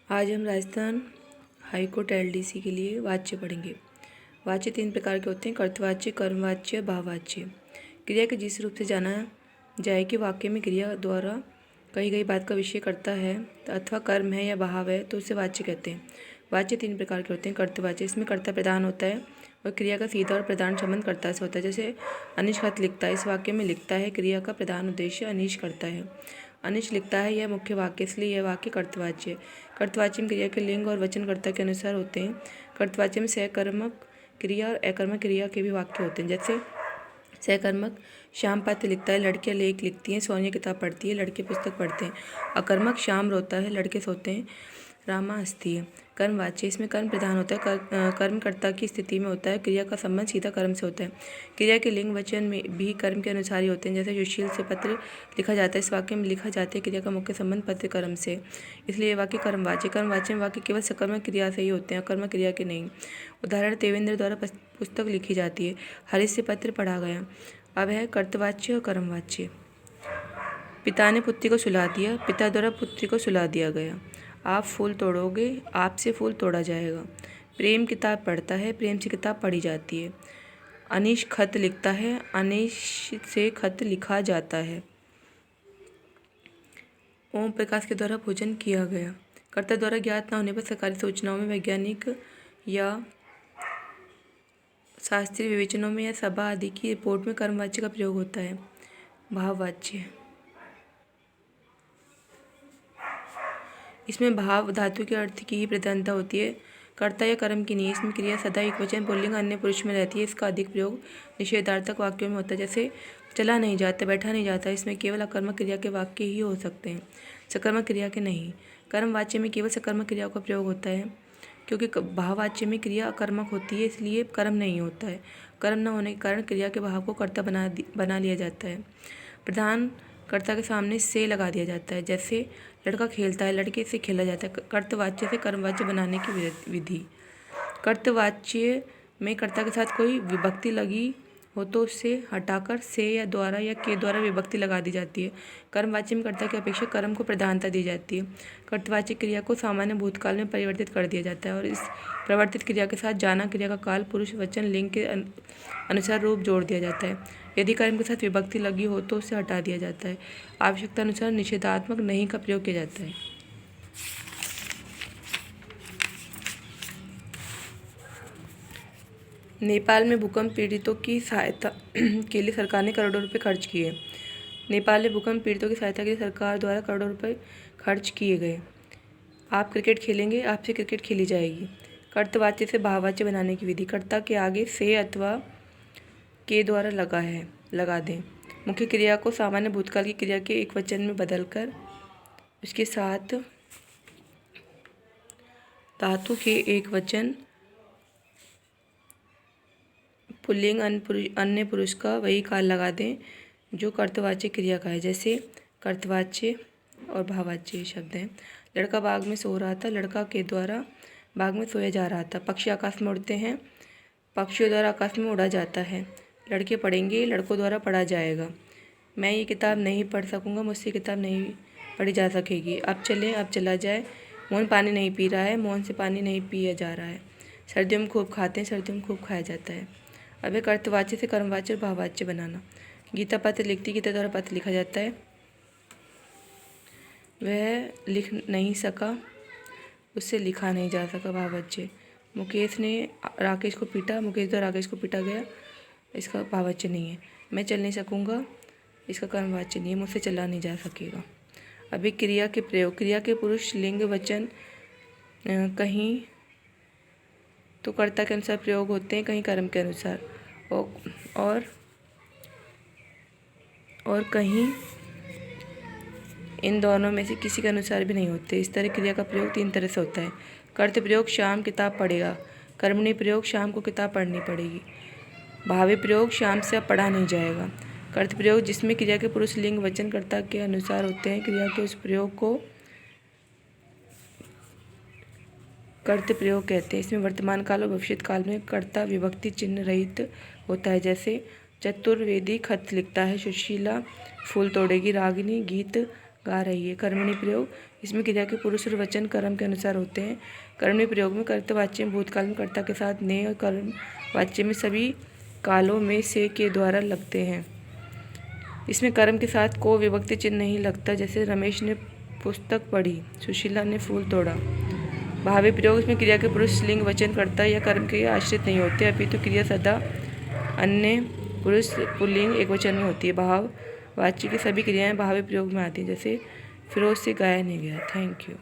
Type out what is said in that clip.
आज हम Rajasthan high court LDC के लिए वाच्य पढ़ेंगे। वाच्य 3 प्रकार के होते हैं: कर्तवाच्य, कर्मवाच्य, भाववाच्य। क्रिया के जिस रूप से जाना जाए कि वाक्य में क्रिया द्वारा कही गई बात का विषय कर्ता है अथवा कर्म है या भाव है तो उसे वाच्य कहते हैं। वाच्य 3 प्रकार के होते हैं। कर्तवाच्य, इसमें कर्ता प्रधान होता है और क्रिया का सीधा और प्रधान संबंध कर्ता से होता है। जैसे अनिश खत लिखता है, इस वाक्य में लिखता है क्रिया का प्रधान उद्देश्य अनिश करता है। अनिश लिखता है यह मुख्य वाक्य, इसलिए यह वाक्य कर्तवाच्य है। कर्तवाच्य में क्रिया के लिंग और वचनकर्ता के अनुसार होते हैं। कर्तवाच्य में सहकर्मक क्रिया और अकर्मक क्रिया के भी वाक्य होते हैं। जैसे सहकर्मक, श्याम पत्र लिखता है, लड़कियां लेख लिखती हैं, सोनिया किताब पढ़ती है, लड़के पुस्तक पढ़ते हैं। अकर्मक, श्याम रोता है, लड़के सोते हैं, रामा हंसती है। कर्मवाच्य, इसमें कर्म प्रधान होता है, कर्मकर्ता की स्थिति में होता है, क्रिया का संबंध सीधा कर्म से होता है। क्रिया के लिंग वचन में भी कर्म के अनुसार ही होते हैं। जैसे सुशील से पत्र लिखा जाता है, इस वाक्य में लिखा जाता है क्रिया का मुख्य संबंध पत्र कर्म से, इसलिए वाक्य कर्मवाच्य। कर्मवाच्य में वाक्य केवल सकर्मक क्रिया से ही होते हैं, अकर्मक क्रिया के नहीं। उदाहरण, देवेंद्र द्वारा पुस्तक लिखी जाती है, हरीश से पत्र पढ़ा गया। अब है कर्तवाच्य और कर्मवाच्य। पिता ने पुत्री को सुला दिया, पिता द्वारा पुत्री को सुला दिया गया। आप फूल तोड़ोगे, आपसे फूल तोड़ा जाएगा। प्रेम किताब पढ़ता है, प्रेम से किताब पढ़ी जाती है। अनीश खत लिखता है, अनीश से खत लिखा जाता है। ओम प्रकाश के द्वारा भोजन किया गया। कर्ता द्वारा ज्ञात न होने पर सरकारी सूचनाओं में, वैज्ञानिक या शास्त्रीय विवेचनों में या सभा आदि की रिपोर्ट में कर्मवाच्य का प्रयोग होता है। भाववाच्य, इसमें भाव धातु के अर्थ की ही प्रधानता होती है, कर्ता या कर्म की नहीं। इसमें क्रिया सदा एकवचन पुल्लिंग अन्य पुरुष में रहती है। इसका अधिक प्रयोग निषेधार्थक वाक्यों में होता है। जैसे चला नहीं जाता, बैठा नहीं जाता, इसमें केवल अकर्मक क्रिया के वाक्य ही हो सकते हैं, सकर्मक क्रिया के नहीं। कर्मवाच्य में केवल सकर्मक क्रिया का प्रयोग होता है, क्योंकि भाववाच्य में क्रिया अकर्मक होती है, इसलिए कर्म नहीं होता है। कर्म न होने के कारण क्रिया के भाव को कर्ता बना लिया जाता है। प्रधान कर्ता के सामने से लगा दिया जाता है। जैसे लड़का खेलता है, लड़के से खेला जाता है। कर्तवाच्य से कर्मवाच्य बनाने की विधि। कर्तवाच्य में कर्ता के साथ कोई विभक्ति लगी हो तो उससे हटाकर से या द्वारा या के द्वारा विभक्ति लगा दी जाती है। कर्मवाच्य में कर्ता की अपेक्षा कर्म को प्रधानता दी जाती है। कर्तवाच्य क्रिया को सामान्य भूतकाल में परिवर्तित कर दिया जाता है और इस परिवर्तित क्रिया के साथ जाना क्रिया का काल, पुरुष, वचन, लिंग के अनुसार रूप जोड़ दिया जाता है। यदि कर्म के साथ विभक्ति लगी हो तो उसे हटा दिया जाता है। आवश्यकता अनुसार निषेधात्मक नहीं का प्रयोग किया जाता है। नेपाल में भूकंप पीड़ितों की सहायता के लिए सरकार ने करोड़ों रुपए खर्च किए। नेपाल में भूकंप पीड़ितों की सहायता के लिए सरकार द्वारा करोड़ों रुपए खर्च किए गए। आप क्रिकेट खेलेंगे, आपसे क्रिकेट खेली जाएगी। कर्तवाच्य से भाववाच्य बनाने की विधि। कर्ता के आगे से अथवा के द्वारा लगा दें। मुख्य क्रिया को सामान्य भूतकाल की क्रिया के एक वचन में बदलकर उसके साथ धातु के एक वचन पुल्लिंग अन्य पुरुष का वही काल लगा दें जो कर्तवाच्य क्रिया का है। जैसे कर्तवाच्य और भाववाच्य शब्द हैं। लड़का बाग में सो रहा था, लड़का के द्वारा बाग में सोया जा रहा था। पक्षी आकाश में उड़ते हैं, पक्षियों द्वारा आकाश में उड़ा जाता है। लड़के पढ़ेंगे, लड़कों द्वारा पढ़ा जाएगा। मैं ये किताब नहीं पढ़ सकूँगा, मुझसे किताब नहीं पढ़ी जा सकेगी। अब चलें, अब चला जाए। मोहन पानी नहीं पी रहा है, मोहन से पानी नहीं पिया जा रहा है। सर्दियों में खूब खाते हैं, सर्दियों में खूब खाया जाता है। अब है कर्तवाच्य से कर्मवाच्य और भाववाच्य बनाना। गीता पत्र लिखती, गीता द्वारा पत्र लिखा जाता है। वह लिख नहीं सका, उससे लिखा नहीं जा सका, भाववाच्य। मुकेश ने राकेश को पीटा, मुकेश द्वारा राकेश को पीटा गया, इसका भाववाच्य नहीं है। मैं चल नहीं सकूँगा, इसका कर्मवाच्य नहीं है, मुझसे चला नहीं जा सकेगा। अभी क्रिया के प्रयोग। क्रिया के पुरुष, लिंग, वचन कहीं तो कर्ता के अनुसार प्रयोग होते हैं, कहीं कर्म के अनुसार, और कहीं इन दोनों में से किसी के अनुसार भी नहीं होते। इस तरह क्रिया का प्रयोग 3 तरह से होता है। कर्त प्रयोग, शाम किताब पढ़ेगा। कर्मणि प्रयोग, शाम को किताब पढ़नी पड़ेगी। भावी प्रयोग, शाम से अब पढ़ा नहीं जाएगा। कर्त प्रयोग, जिसमें क्रिया के पुरुष, लिंग, वचन कर्ता के अनुसार होते हैं, क्रिया के उस प्रयोग को कर्त प्रयोग कहते हैं। इसमें वर्तमान काल और भविष्य काल में कर्ता विभक्ति चिन्ह रहित होता है। जैसे चतुर्वेदी खत लिखता है, सुशीला फूल तोड़ेगी, रागिनी गीत गा रही है। कर्मणि प्रयोग, इसमें क्रिया के पुरुष और वचन कर्म के अनुसार होते हैं। कर्मणि प्रयोग में कर्तवाच्य में भूतकाल में कर्ता के साथ ने और कर्म वाच्य में सभी कालों में से के द्वारा लगते हैं। इसमें कर्म के साथ को विभक्ति चिन्ह नहीं लगता, जैसे रमेश ने पुस्तक पढ़ी, सुशीला ने फूल तोड़ा। भावी प्रयोग, इसमें क्रिया के पुरुष लिंग वचन कर्ता या कर्म के आश्रित नहीं होते, अपितु क्रिया सदा अन्य पुरुष पुल्लिंग एक वचन में होती है। भाव वाच्य की सभी क्रियाएं भावी प्रयोग में आती हैं, जैसे फिरोज से गाया नहीं गया। Thank you.